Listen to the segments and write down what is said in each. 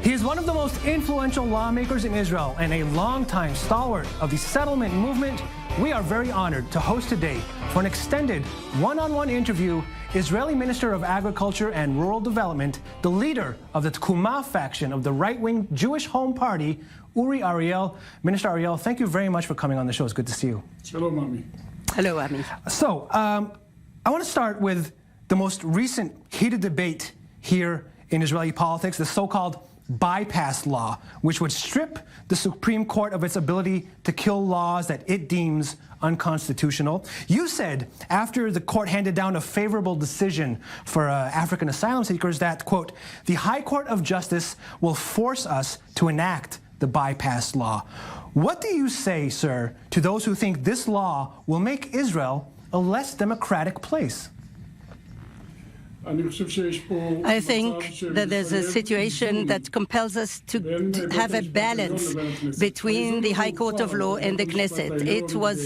He is one of the most influential lawmakers in Israel and a longtime stalwart of the settlement movement. We are very honored to host today, for an extended one-on-one interview, Israeli Minister of Agriculture and Rural Development, the leader of the Tkuma faction of the right-wing Jewish Home Party, Uri Ariel. Minister Ariel, thank you very much for coming on the show. It's good to see you. Shalom, Ami. Hello, Ami. So, I want to start with the most recent heated debate here in Israeli politics, the so-called bypass law, which would strip the Supreme Court of its ability to kill laws that it deems unconstitutional. You said, after the court handed down a favorable decision for African asylum seekers, that, quote, the High Court of Justice will force us to enact the bypass law. What do you say, sir, to those who think this law will make Israel a less democratic place? I think that there's a situation that compels us to have a balance between the High Court of Law and the Knesset. It was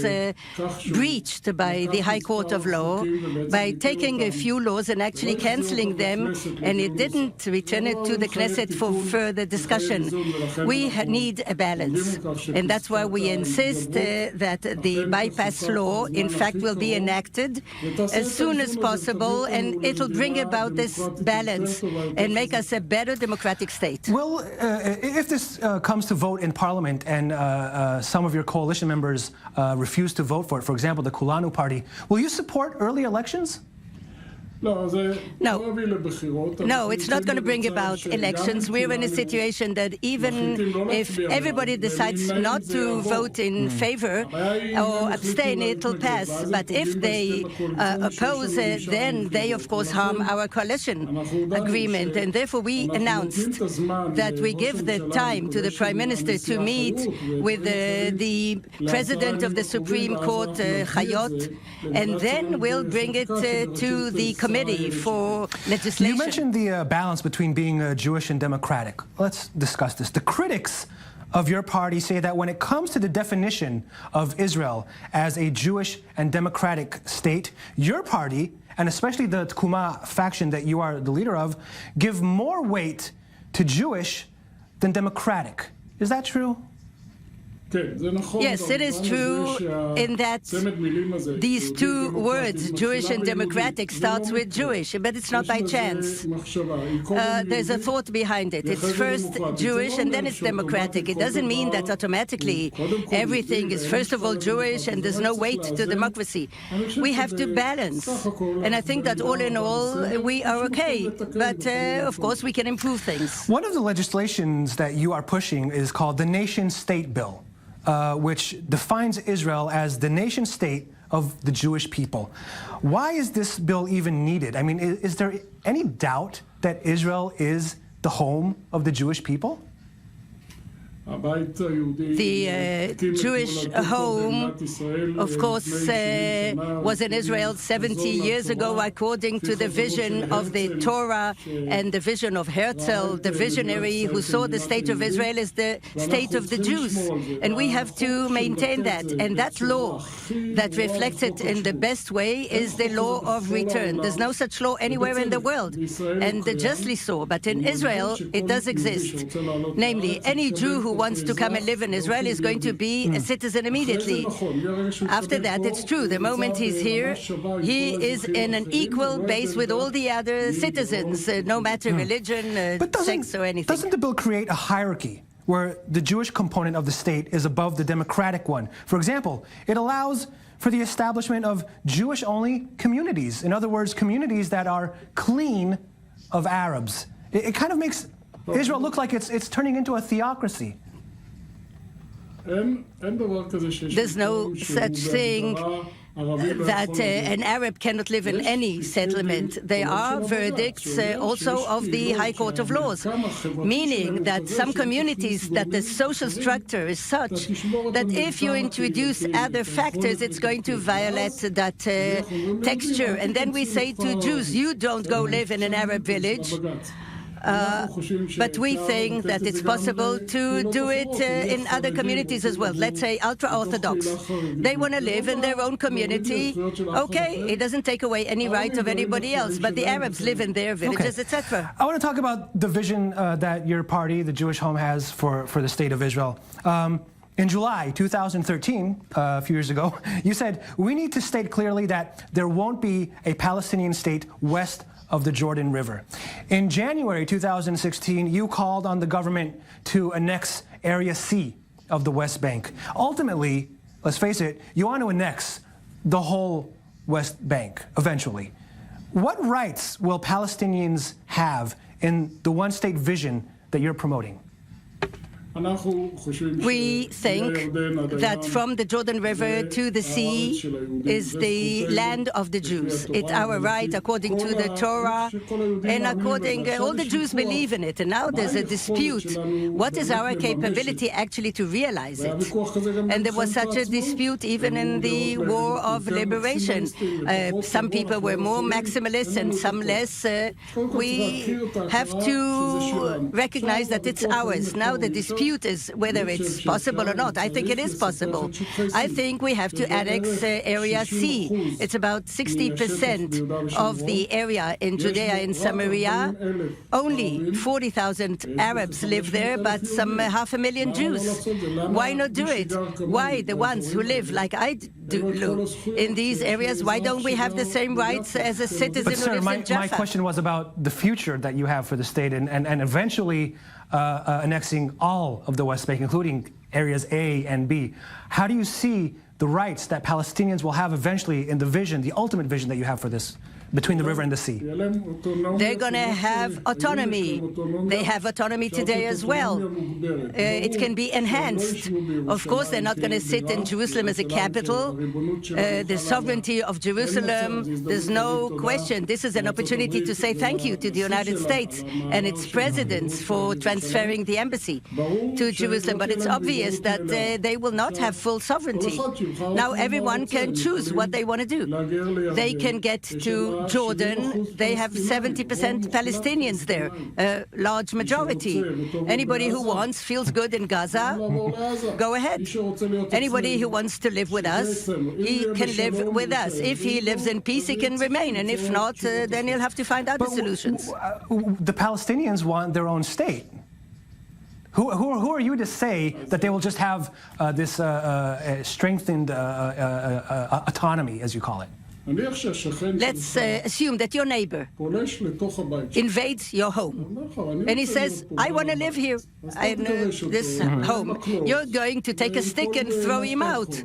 breached by the High Court of Law by taking a few laws and actually cancelling them, and it didn't return it to the Knesset for further discussion. We need a balance, and that's why we insist that the bypass law, in fact, will be enacted as soon as possible, and it'll bring about this balance and make us a better democratic state. Well, if this comes to vote in Parliament and some of your coalition members refuse to vote for it, for example, the Kulanu party, will you support early elections? No, it's not going to bring about elections. We're in a situation that even if everybody decides not to vote in favor or abstain, it'll pass. But if they oppose, then they, of course, harm our coalition agreement. And therefore, we announced that we give the time to the Prime Minister to meet with the President of the Supreme Court, Chayot, and then we'll bring it to the committee for legislation. You mentioned the balance between being Jewish and democratic. Let's discuss this. The critics of your party say that when it comes to the definition of Israel as a Jewish and democratic state, your party, and especially the Tkuma faction that you are the leader of, give more weight to Jewish than democratic. Is that true? Yes, it is true in that these two words, Jewish and democratic, starts with Jewish, but it's not by chance. There's a thought behind it. It's first Jewish and then it's democratic. It doesn't mean that automatically everything is first of all Jewish and there's no weight to democracy. We have to balance. And I think that all in all, we are okay. But of course, we can improve things. One of the legislations that you are pushing is called the nation-state bill, which defines Israel as the nation-state of the Jewish people. Why is this bill even needed? I mean, is there any doubt that Israel is the home of the Jewish people? The Jewish home, of course, was in Israel 70 years ago according to the vision of the Torah and the vision of Herzl, the visionary who saw the state of Israel as the state of the Jews. And we have to maintain that. And that law that reflects it in the best way is the law of return. There's no such law anywhere in the world, and justly so. But in Israel, it does exist. Namely, any Jew who wants to come and live in Israel is going to be a citizen immediately. After that, it's true. The moment he's here, he is in an equal base with all the other citizens, no matter religion, sex, or anything. Doesn't the bill create a hierarchy where the Jewish component of the state is above the democratic one? For example, it allows for the establishment of Jewish-only communities. In other words, communities that are clean of Arabs. It kind of makes Israel look like it's turning into a theocracy. There's no such thing that an Arab cannot live in any settlement. There are verdicts also of the High Court of Laws, meaning that some communities, that the social structure is such that if you introduce other factors, it's going to violate that texture. And then we say to Jews, you don't go live in an Arab village. But we think that it's possible to do it in other communities as well. Let's say ultra-Orthodox. They want to live in their own community. Okay, it doesn't take away any right of anybody else, but the Arabs live in their villages, etc. I want to talk about the vision that your party, the Jewish Home, has for the state of Israel. In July 2013, a few years ago, you said, we need to state clearly that there won't be a Palestinian state west of the Jordan River. In January 2016, you called on the government to annex Area C of the West Bank. Ultimately, let's face it, you want to annex the whole West Bank eventually. What rights will Palestinians have in the one-state vision that you're promoting? We think that from the Jordan River to the sea is the land of the Jews. It's our right according to the Torah, and all the Jews believe in it. And now there's a dispute. What is our capability actually to realize it? And there was such a dispute even in the War of Liberation. Some people were more maximalists and some less. We have to recognize that it's ours. Now the dispute is whether it's possible or not. I think it is possible. I think we have to annex Area C. It's about 60% of the area in Judea and Samaria. Only 40,000 Arabs live there, but some 500,000 Jews. Why not do it? Why the ones who live like I do in these areas, why don't we have the same rights as a citizen who lives in Jaffa? My question was about the future that you have for the state and eventually annexing all of the West Bank, including areas A and B. How do you see the rights that Palestinians will have eventually in the vision, the ultimate vision that you have for this, between the river and the sea? They're going to have autonomy. They have autonomy today as well. It can be enhanced. Of course, they're not going to sit in Jerusalem as a capital. The sovereignty of Jerusalem, there's no question. This is an opportunity to say thank you to the United States and its presidents for transferring the embassy to Jerusalem. But it's obvious that they will not have full sovereignty. Now everyone can choose what they want to do. They can get to Jordan. They have 70% Palestinians there, a large majority. Anybody who wants, feels good in Gaza, go ahead. Anybody who wants to live with us, he can live with us. If he lives in peace, he can remain, and if not, then he'll have to find other solutions. The Palestinians want their own state. Who are you to say that they will just have this strengthened autonomy, as you call it? Let's assume that your neighbor invades your home and he says, I want to live here in this home. You're going to take a stick and throw him out.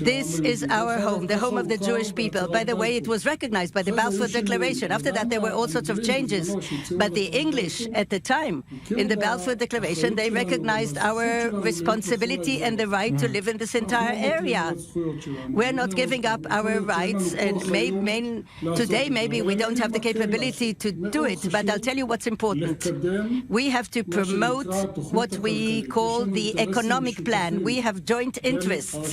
This is our home, the home of the Jewish people. By the way, it was recognized by the Balfour Declaration. After that, there were all sorts of changes. But the English at the time, in the Balfour Declaration, they recognized our responsibility and the right to live in this entire area. We're not giving up our rights, and today maybe we don't have the capability to do it, but I'll tell you what's important. We have to promote what we call the economic plan. We have joint interests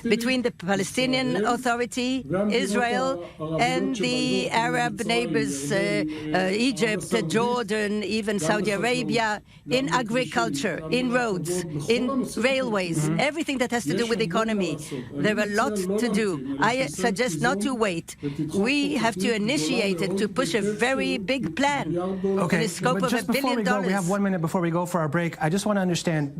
between the Palestinian Authority, Israel, and the Arab neighbors, Egypt, Jordan, even Saudi Arabia, in agriculture, in roads, in railways, everything that has to do with the economy. There are a lot to do. I suggest not to wait. We have to initiate it to push a very big plan. Okay, in the scope of $1 billion. We have 1 minute before we go for our break. I just want to understand,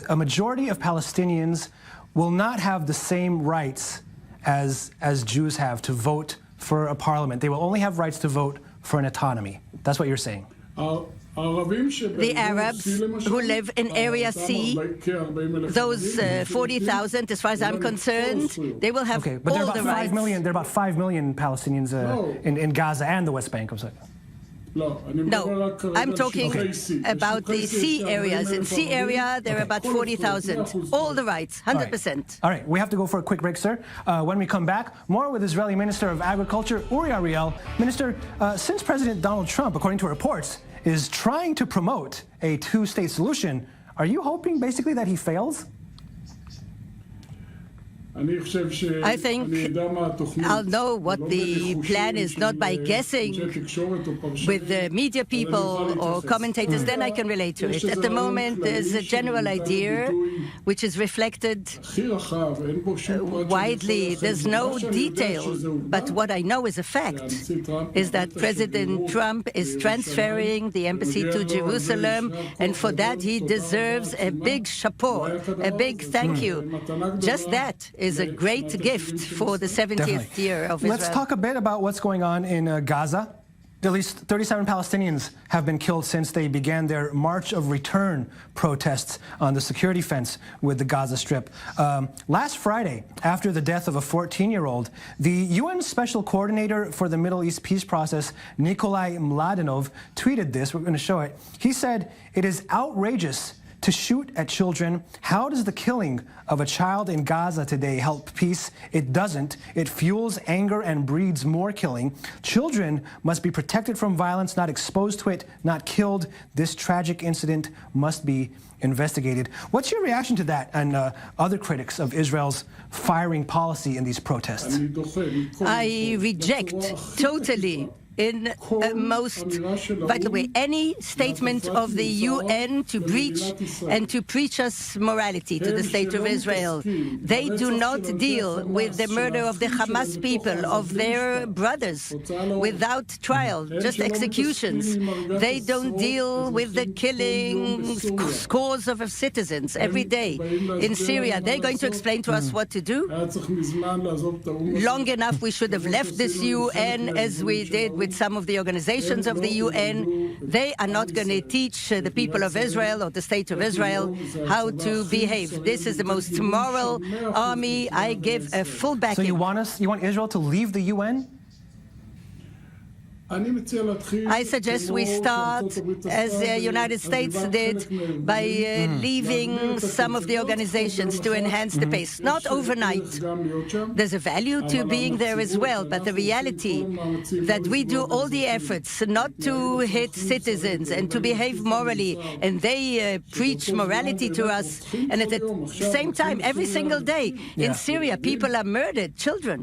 a majority of Palestinians will not have the same rights as Jews have to vote for a parliament. They will only have rights to vote for an autonomy. That's what you're saying. The Arabs who live in Area C, those 40,000, as far as I'm concerned, they will have but all the rights. There are about 5 million Palestinians in Gaza and the West Bank. I'm sorry. No, I'm talking about the sea areas. In sea area, there are about 40,000. All the rights, 100%. All right, we have to go for a quick break, sir. When we come back, more with Israeli Minister of Agriculture, Uri Ariel. Minister, since President Donald Trump, according to reports, is trying to promote a two-state solution, are you hoping basically that he fails? I think I'll know what the plan is not by guessing with the media people or commentators, then I can relate to it. At the moment, there's a general idea which is reflected widely. There's no detail, but what I know is a fact, is that President Trump is transferring the embassy to Jerusalem, and for that he deserves a big chapeau, a big thank you. Just that is a great gift for the 70th year of Israel. Let's talk a bit about what's going on in Gaza. At least 37 Palestinians have been killed since they began their March of Return protests on the security fence with the Gaza Strip. Last Friday, after the death of a 14-year-old, the UN Special Coordinator for the Middle East peace process, Nikolai Mladenov, tweeted this. We're going to show it. He said, "It is outrageous to shoot at children. How does the killing of a child in Gaza today help peace? It doesn't. It fuels anger and breeds more killing. Children must be protected from violence, not exposed to it, not killed. This tragic incident must be investigated." What's your reaction to that and other critics of Israel's firing policy in these protests? I reject totally, in a most vital way, any statement of the UN to breach and to preach us morality to the state of Israel. They do not deal with the murder of the Hamas people, of their brothers, without trial, just executions. They don't deal with the killing scores of citizens every day in Syria. They're going to explain to us what to do. Long enough we should have left this UN, as we did with some of the organizations of the UN. They are not going to teach the people of Israel or the state of Israel how to behave. This is the most moral army. I give a full backing. So you want Israel to leave the UN? I suggest we start, as the United States did, by leaving some of the organizations to enhance the pace. Not overnight. There's a value to being there as well, but the reality that we do all the efforts not to hit citizens and to behave morally, and they preach morality to us, and at the same time, every single day in Syria, people are murdered, children.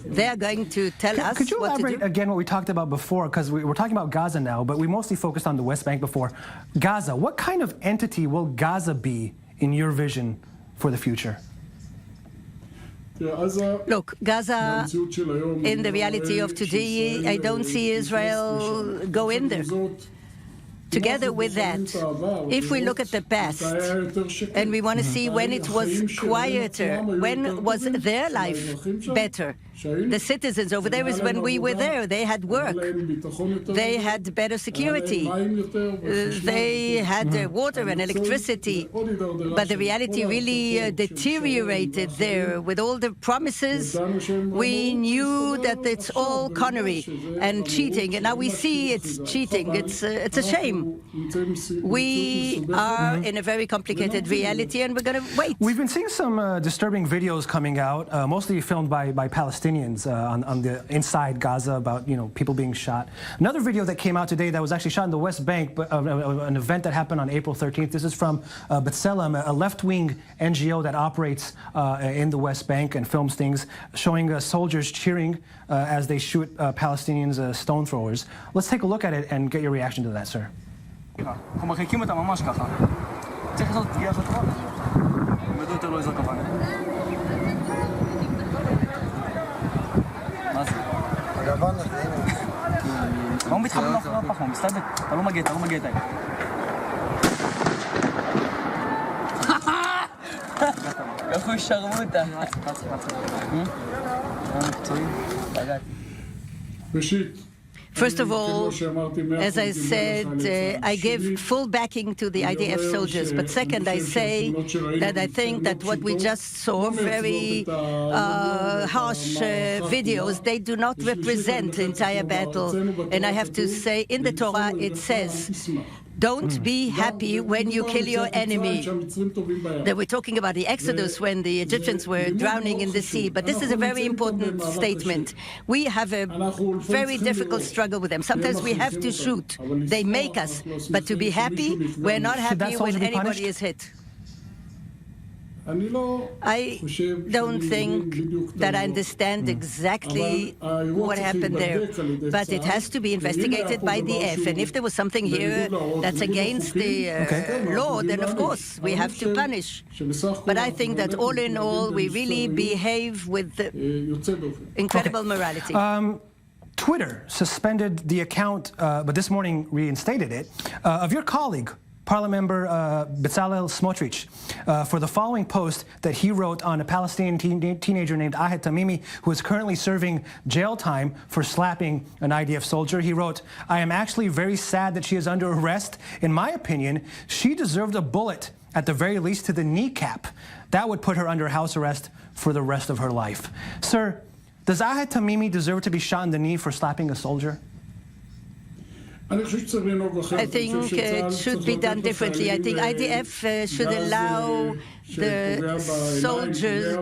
They are going to tell us what to do. Could you elaborate again what we talked about before, because we're talking about Gaza now, but we mostly focused on the West Bank before. Gaza, what kind of entity will Gaza be in your vision for the future? Look, Gaza, in the reality of today, I don't see Israel go in there. Together with that, if we look at the past and we want to see when it was quieter, when was their life better, the citizens over there is when we were there. They had work, they had better security, they had water and electricity, but the reality really deteriorated there. With all the promises, we knew that it's all connery and cheating, and now we see it's cheating. It's a shame. We are in a very complicated reality, and we're going to wait. We've been seeing some disturbing videos coming out, mostly filmed by Palestinians on the inside Gaza, about people being shot. Another video that came out today that was actually shot in the West Bank, but an event that happened on April 13th. This is from B'Tselem, a left-wing NGO that operates in the West Bank and films things, showing soldiers cheering as they shoot Palestinians, stone throwers. Let's take a look at it and get your reaction to that, sir. First of all, as I said, I give full backing to the IDF soldiers. But second, I say that I think that what we just saw, very harsh videos, they do not represent the entire battle. And I have to say, in the Torah, it says, don't be happy when you kill your enemy. They were talking about the Exodus when the Egyptians were drowning in the sea, but this is a very important statement. We have a very difficult struggle with them. Sometimes we have to shoot. They make us, but to be happy, we're not happy when anybody is hit. I don't think that I understand exactly what happened there, but it has to be investigated by the F. And if there was something here that's against the law, then of course we have to punish. But I think that all in all, we really behave with incredible morality. Twitter suspended the account, but this morning reinstated it, of your colleague, Parliament member Bezalel Smotrich, for the following post that he wrote on a Palestinian teenager named Ahed Tamimi, who is currently serving jail time for slapping an IDF soldier. He wrote, "I am actually very sad that she is under arrest. In my opinion, she deserved a bullet, at the very least to the kneecap. That would put her under house arrest for the rest of her life." Sir, does Ahed Tamimi deserve to be shot in the knee for slapping a soldier? I think it should be done differently. I think IDF should allow the soldiers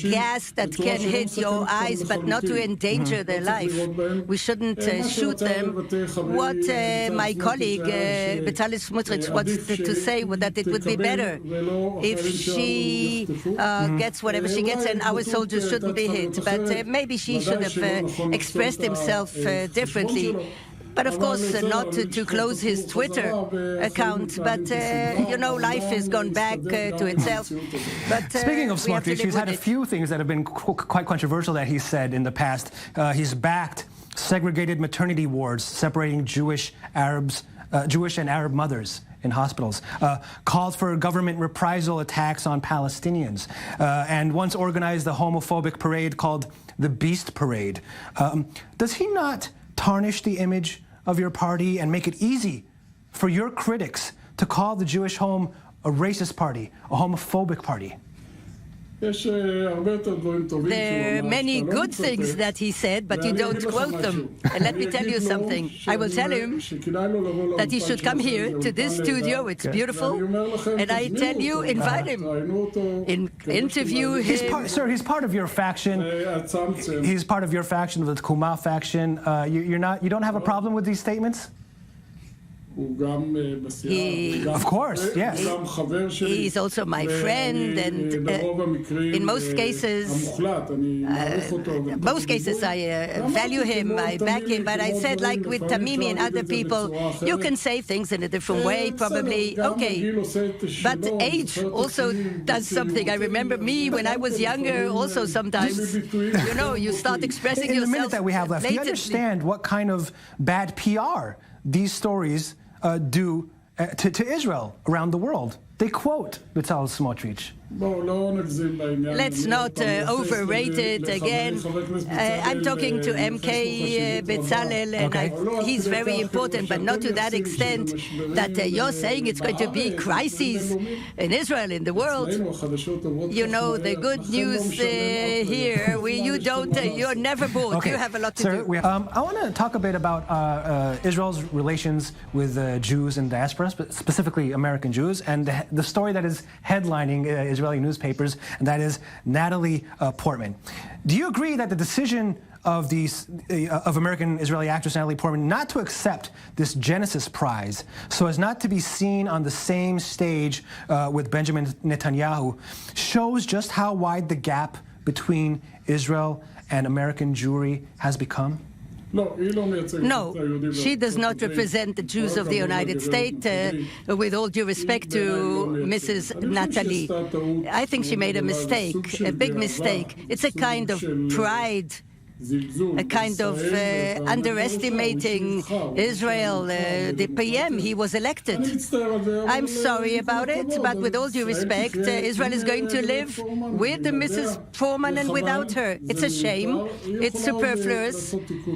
gas that can hit your eyes, but not to endanger their life. We shouldn't shoot them. What my colleague Bezalel Smotrich wants to say was that it would be better if she gets whatever she gets, and our soldiers shouldn't be hit. But maybe she should have expressed himself differently. But of course, not to close his Twitter account. But, you know, life has gone back to itself. But, speaking of Smotrich, he's had a few things that have been quite controversial that he's said in the past. He's backed segregated maternity wards separating Jewish and Arab mothers in hospitals, called for government reprisal attacks on Palestinians, and once organized a homophobic parade called the Beast Parade. Does he not tarnish the image of your party and make it easy for your critics to call the Jewish home a racist party, a homophobic party? There are many good things that he said, but you don't quote them. And let me tell you something. I will tell him that he should come here to this studio. It's beautiful. And I tell you, invite him. Interview him. Sir, he's part of your faction. He's part of your faction, the Tkuma faction. You don't have a problem with these statements? Of course, yes. He's also my friend, and in most cases I value him, I back him, but I said, like with Tamimi and other people, you can say things in a different way, probably, okay. But age also does something. I remember me when I was younger, also sometimes, you know, you start expressing yourself. In the minute that we have left, do you understand what kind of bad PR these stories do to Israel around the world? They quote Bezalel Smotrich. Let's not overrate it again. I'm talking to MK Bezalel, and he's very important, but not to that extent that you're saying it's going to be crises in Israel, in the world. You know, the good news here, you're never bored. Okay. You have a lot to Sir, do. I want to talk a bit about Israel's relations with Jews in diaspora, specifically American Jews, and the story that is headlining Israeli newspapers, and that is Natalie Portman. Do you agree that the decision of American Israeli actress Natalie Portman not to accept this Genesis Prize, so as not to be seen on the same stage with Benjamin Netanyahu, shows just how wide the gap between Israel and American Jewry has become? No, she does not represent the Jews of the United States, with all due respect to Mrs. Natalie. I think she made a mistake, a big mistake. It's a kind of pride, a kind of underestimating Israel. The PM, he was elected. I'm sorry about it, but with all due respect, Israel is going to live with Mrs. Portman and without her. It's a shame. It's superfluous.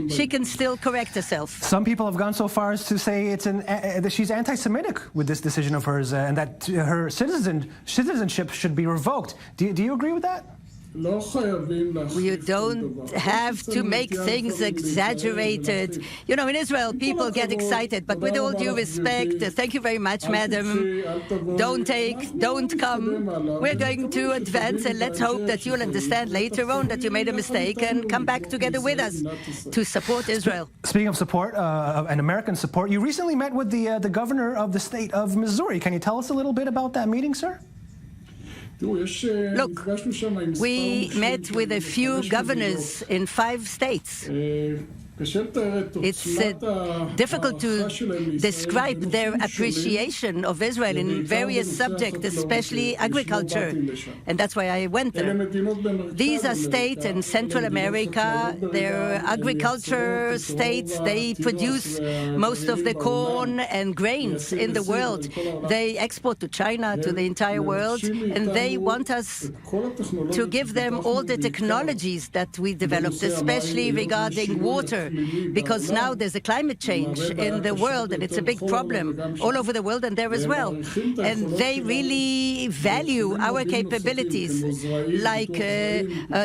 She can still correct herself. Some people have gone so far as to say that she's anti-Semitic with this decision of hers, and that her citizenship should be revoked. Do you agree with that? You don't have to make things exaggerated. You know, in Israel, people get excited, but with all due respect, thank you very much, madam. Don't come. We're going to advance, and let's hope that you'll understand later on that you made a mistake and come back together with us to support Israel. Speaking of support, and American support, you recently met with the governor of the state of Missouri. Can you tell us a little bit about that meeting, sir? Look, we met with a few governors in 5 states. It's difficult to describe their appreciation of Israel in various subjects, especially agriculture, and that's why I went there. These are states in Central America. They're agriculture states. They produce most of the corn and grains in the world. They export to China, to the entire world, and they want us to give them all the technologies that we developed, especially regarding water, because now there's a climate change in the world, and it's a big problem all over the world and there as well. And they really value our capabilities, like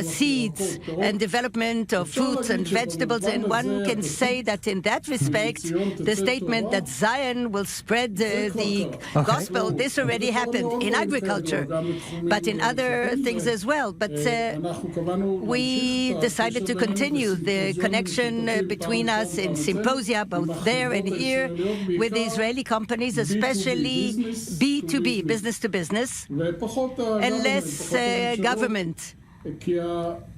seeds and development of fruits and vegetables. And one can say that in that respect, the statement that Zion will spread the gospel, this already happened in agriculture, but in other things as well. But we decided to continue the connection between us in symposia, both there and here, with the Israeli companies, especially B2B, business to business, and less government.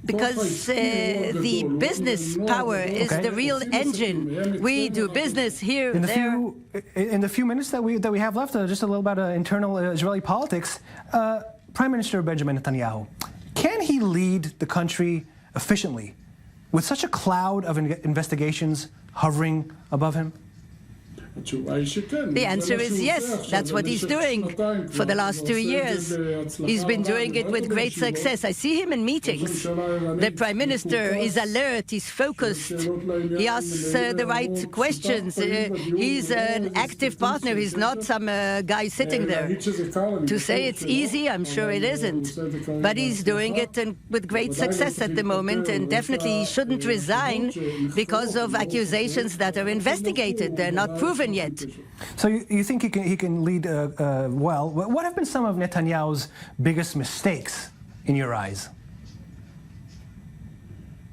Because the business power is the real engine. We do business here, there. In the few minutes that we have left, just a little about internal Israeli politics. Prime Minister Benjamin Netanyahu, can he lead the country efficiently with such a cloud of investigations hovering above him? The answer is yes. That's what he's doing for the last 2 years. He's been doing it with great success. I see him in meetings. The Prime Minister is alert, he's focused, he asks the right questions. He's an active partner, he's not some guy sitting there. To say it's easy, I'm sure it isn't. But he's doing it with great success at the moment, and definitely he shouldn't resign because of accusations that are investigated. They're not proven yet. So you think he can lead well. What have been some of Netanyahu's biggest mistakes in your eyes?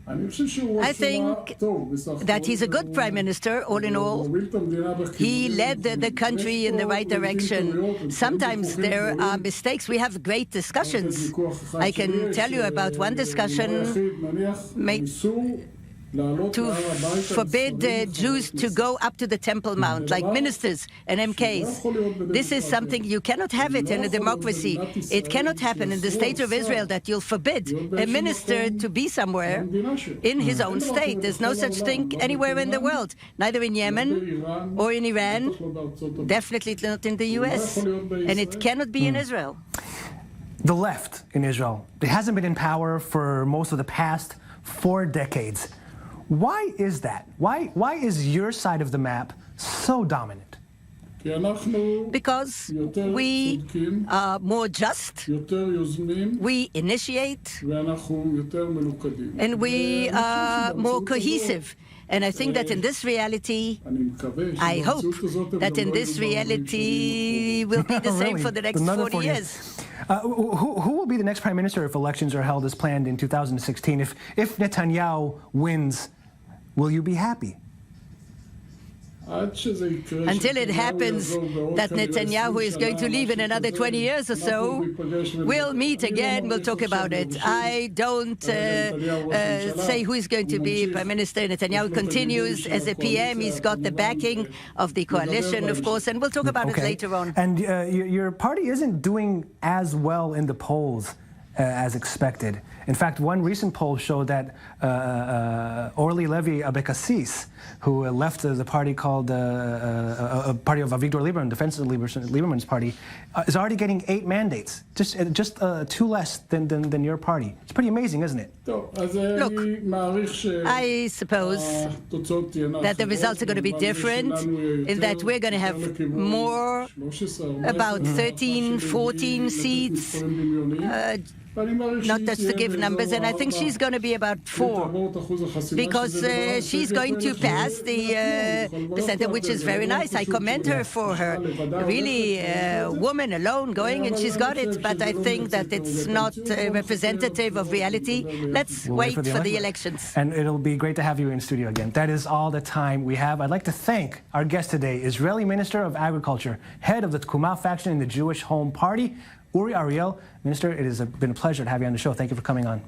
I think that he's a good prime minister, all in all. He led the country in the right direction. Sometimes there are mistakes. We have great discussions. I can tell you about one discussion to forbid Jews to go up to the Temple Mount, like ministers and MKs. This is something you cannot have it in a democracy. It cannot happen in the state of Israel that you'll forbid a minister to be somewhere in his own state. There's no such thing anywhere in the world, neither in Yemen or in Iran, definitely not in the US, and it cannot be in Israel. The left in Israel, it hasn't been in power for most of the past 4 decades. Why is that? Why is your side of the map so dominant? Because we are more just, we initiate, and we are more cohesive. And I think that in this reality, I hope that in this reality will be the same for the next 40 years. Who will be the next prime minister if elections are held as planned in 2016? If Netanyahu wins, will you be happy? Until it happens that Netanyahu is going to leave in another 20 years or so, we'll meet again, we'll talk about it. I don't say who is going to be Prime Minister. Netanyahu continues as a PM. He's got the backing of the coalition, of course, and we'll talk about it later on. And your party isn't doing as well in the polls as expected. In fact, one recent poll showed that Orly Levy Abekassis, who left the party called a party of Avigdor Lieberman, Defense of Lieberman's party, is already getting 8 mandates, just 2 less than your party. It's pretty amazing, isn't it? Look, I suppose that the results are going to be different, in that we're going to have more, about 13, 14 seats, not just to give numbers, and I think she's going to be about 4, because she's going to pass the percentage, which is very nice. I commend her for her. Really, a woman alone going, and she's got it, but I think that it's not representative of reality. Let's wait for the elections. And it'll be great to have you in studio again. That is all the time we have. I'd like to thank our guest today, Israeli Minister of Agriculture, head of the Tkuma faction in the Jewish Home Party, Uri Ariel. Minister, it has been a pleasure to have you on the show. Thank you for coming on.